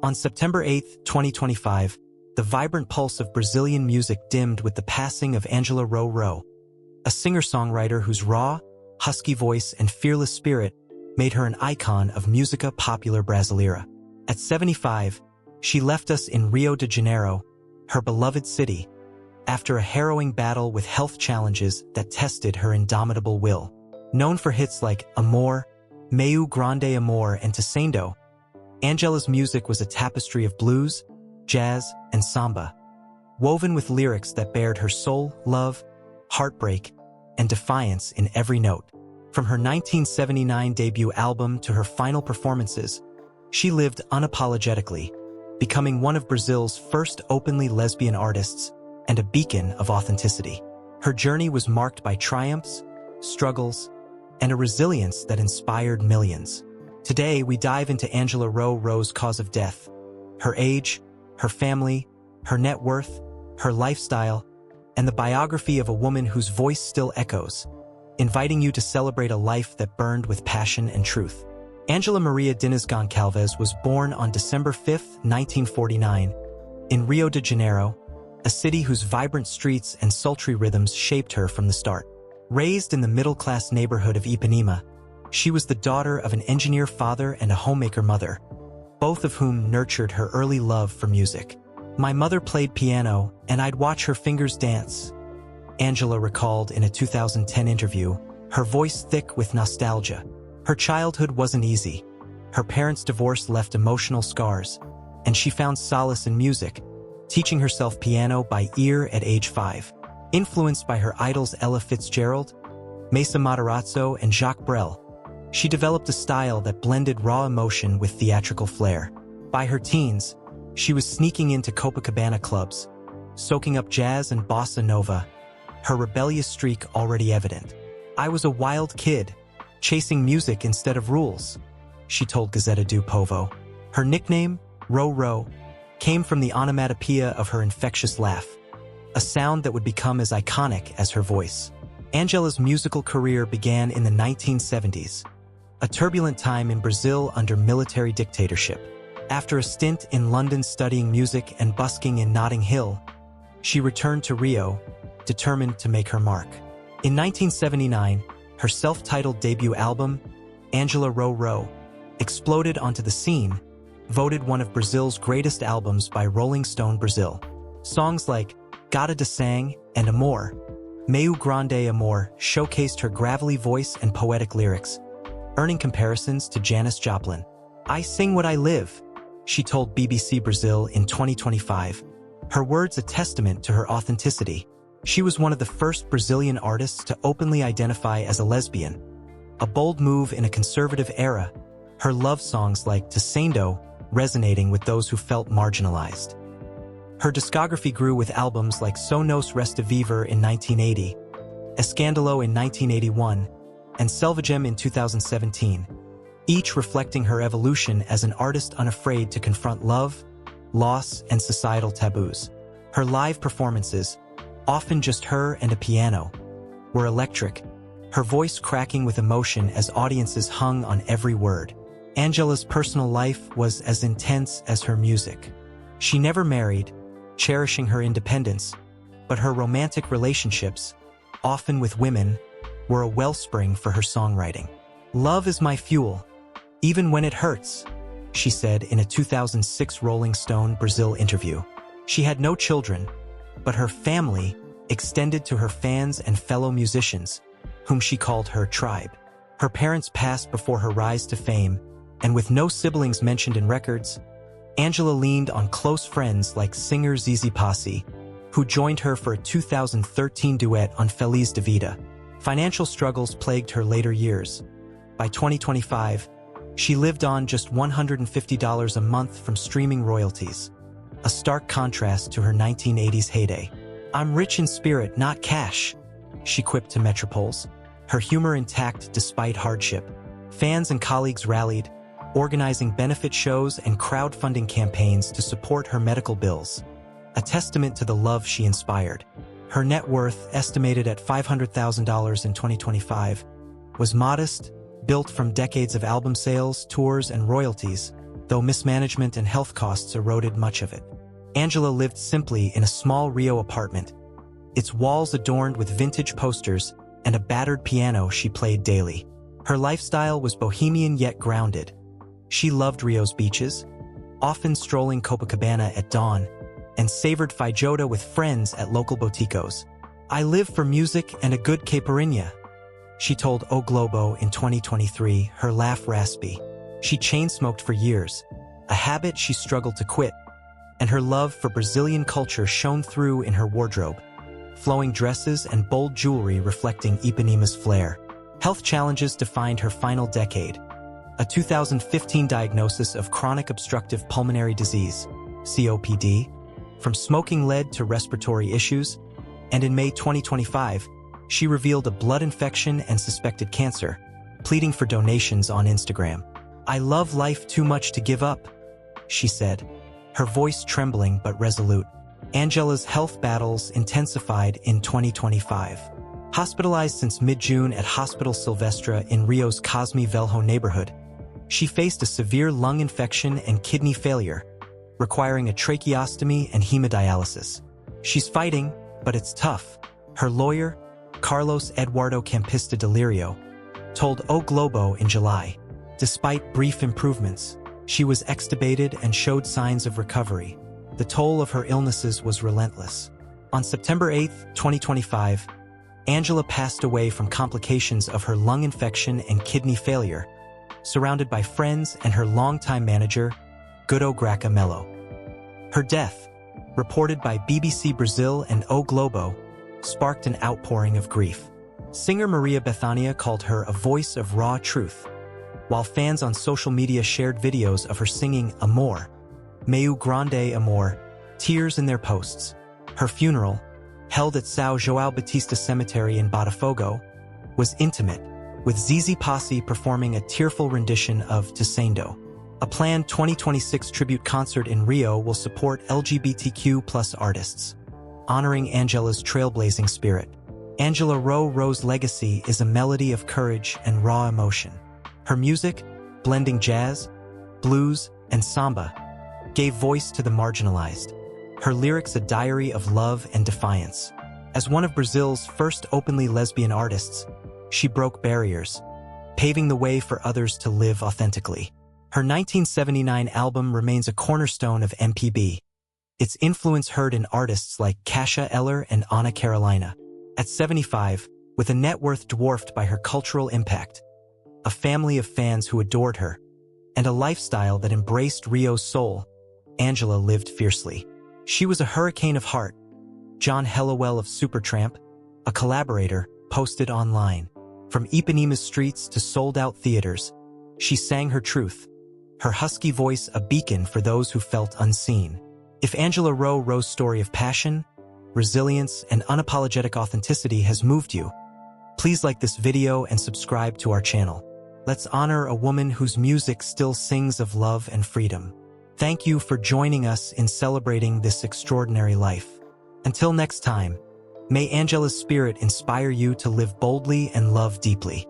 On September 8, 2025, the vibrant pulse of Brazilian music dimmed with the passing of Angela Ro, a singer-songwriter whose raw, husky voice and fearless spirit made her an icon of música popular brasileira. At 75, she left us in Rio de Janeiro, her beloved city, after a harrowing battle with health challenges that tested her indomitable will. Known for hits like Amor, Meu Grande Amor, and Tecendo, Angela's music was a tapestry of blues, jazz, and samba, woven with lyrics that bared her soul, love, heartbreak, and defiance in every note. From her 1979 debut album to her final performances, she lived unapologetically, becoming one of Brazil's first openly lesbian artists and a beacon of authenticity. Her journey was marked by triumphs, struggles, and a resilience that inspired millions. Today, we dive into Angela Ro's cause of death, her age, her family, her net worth, her lifestyle, and the biography of a woman whose voice still echoes, inviting you to celebrate a life that burned with passion and truth. Angela Maria Diniz Gonçalves was born on December 5, 1949, in Rio de Janeiro, a city whose vibrant streets and sultry rhythms shaped her from the start. Raised in the middle-class neighborhood of Ipanema, she was the daughter of an engineer father and a homemaker mother, both of whom nurtured her early love for music. "My mother played piano, and I'd watch her fingers dance," Angela recalled in a 2010 interview, her voice thick with nostalgia. Her childhood wasn't easy. Her parents' divorce left emotional scars, and she found solace in music, teaching herself piano by ear at age 5. Influenced by her idols Ella Fitzgerald, Mesa Matarazzo, and Jacques Brel, she developed a style that blended raw emotion with theatrical flair. By her teens, she was sneaking into Copacabana clubs, soaking up jazz and bossa nova, her rebellious streak already evident. "I was a wild kid, chasing music instead of rules," she told Gazeta do Povo. Her nickname, Ro, came from the onomatopoeia of her infectious laugh, a sound that would become as iconic as her voice. Angela's musical career began in the 1970s, a turbulent time in Brazil under military dictatorship. After a stint in London studying music and busking in Notting Hill, she returned to Rio, determined to make her mark. In 1979, her self-titled debut album, Angela Ro, exploded onto the scene, voted one of Brazil's greatest albums by Rolling Stone Brazil. Songs like Gata de Sang and Amor, Meu Grande Amor showcased her gravelly voice and poetic lyrics, earning comparisons to Janis Joplin. "I sing what I live," she told BBC Brazil in 2025, her words a testament to her authenticity. She was one of the first Brazilian artists to openly identify as a lesbian, a bold move in a conservative era, her love songs like Tecendo resonating with those who felt marginalized. Her discography grew with albums like So Nos Resta Viver in 1980, Escândalo in 1981, and Selvagem in 2017, each reflecting her evolution as an artist unafraid to confront love, loss, and societal taboos. Her live performances, often just her and a piano, were electric, her voice cracking with emotion as audiences hung on every word. Angela's personal life was as intense as her music. She never married, cherishing her independence, but her romantic relationships, often with women, were a wellspring for her songwriting. "Love is my fuel, even when it hurts," she said in a 2006 Rolling Stone Brazil interview. She had no children, but her family extended to her fans and fellow musicians, whom she called her tribe. Her parents passed before her rise to fame, and with no siblings mentioned in records, Angela leaned on close friends like singer Zizi Posse, who joined her for a 2013 duet on Feliz da Vida. Financial struggles plagued her later years. By 2025, she lived on just $150 a month from streaming royalties, a stark contrast to her 1980s heyday. "I'm rich in spirit, not cash," she quipped to Metropoles, her humor intact despite hardship. Fans and colleagues rallied, organizing benefit shows and crowdfunding campaigns to support her medical bills, a testament to the love she inspired. Her net worth, estimated at $500,000 in 2025, was modest, built from decades of album sales, tours, and royalties, though mismanagement and health costs eroded much of it. Angela lived simply in a small Rio apartment, its walls adorned with vintage posters and a battered piano she played daily. Her lifestyle was bohemian yet grounded. She loved Rio's beaches, often strolling Copacabana at dawn, and savored feijoada with friends at local boticos. "I live for music and a good caipirinha," she told O Globo in 2023, her laugh raspy. She chain-smoked for years, a habit she struggled to quit, and her love for Brazilian culture shone through in her wardrobe, flowing dresses and bold jewelry reflecting Ipanema's flair. Health challenges defined her final decade. A 2015 diagnosis of chronic obstructive pulmonary disease, COPD, from smoking led to respiratory issues, and in May 2025, she revealed a blood infection and suspected cancer, pleading for donations on Instagram. "I love life too much to give up," she said, her voice trembling but resolute. Angela's health battles intensified in 2025. Hospitalized since mid-June at Hospital Silvestre in Rio's Cosme Velho neighborhood, she faced a severe lung infection and kidney failure, requiring a tracheostomy and hemodialysis. "She's fighting, but it's tough," her lawyer, Carlos Eduardo Campista Delirio, told O Globo in July. Despite brief improvements, she was extubated and showed signs of recovery. The toll of her illnesses was relentless. On September 8, 2025, Angela passed away from complications of her lung infection and kidney failure, surrounded by friends and her longtime manager, Guido Graca Mello. Her death, reported by BBC Brazil and O Globo, sparked an outpouring of grief. Singer Maria Bethania called her a voice of raw truth, while fans on social media shared videos of her singing Amor, Meu Grande Amor, tears in their posts. Her funeral, held at São João Batista Cemetery in Botafogo, was intimate, with ZZ Posse performing a tearful rendition of Descendo. A planned 2026 tribute concert in Rio will support LGBTQ+ artists, honoring Angela's trailblazing spirit. Angela Ro's legacy is a melody of courage and raw emotion. Her music, blending jazz, blues, and samba, gave voice to the marginalized. Her lyrics a diary of love and defiance. As one of Brazil's first openly lesbian artists, she broke barriers, paving the way for others to live authentically. Her 1979 album remains a cornerstone of MPB, its influence heard in artists like Kasia Eller and Ana Carolina. At 75, with a net worth dwarfed by her cultural impact, a family of fans who adored her, and a lifestyle that embraced Rio's soul, Angela lived fiercely. She was a hurricane of heart. John Helliwell of Supertramp, a collaborator, posted online. From Ipanema's streets to sold-out theaters, she sang her truth, her husky voice a beacon for those who felt unseen. If Angela Ro's story of passion, resilience, and unapologetic authenticity has moved you, please like this video and subscribe to our channel. Let's honor a woman whose music still sings of love and freedom. Thank you for joining us in celebrating this extraordinary life. Until next time, may Angela's spirit inspire you to live boldly and love deeply.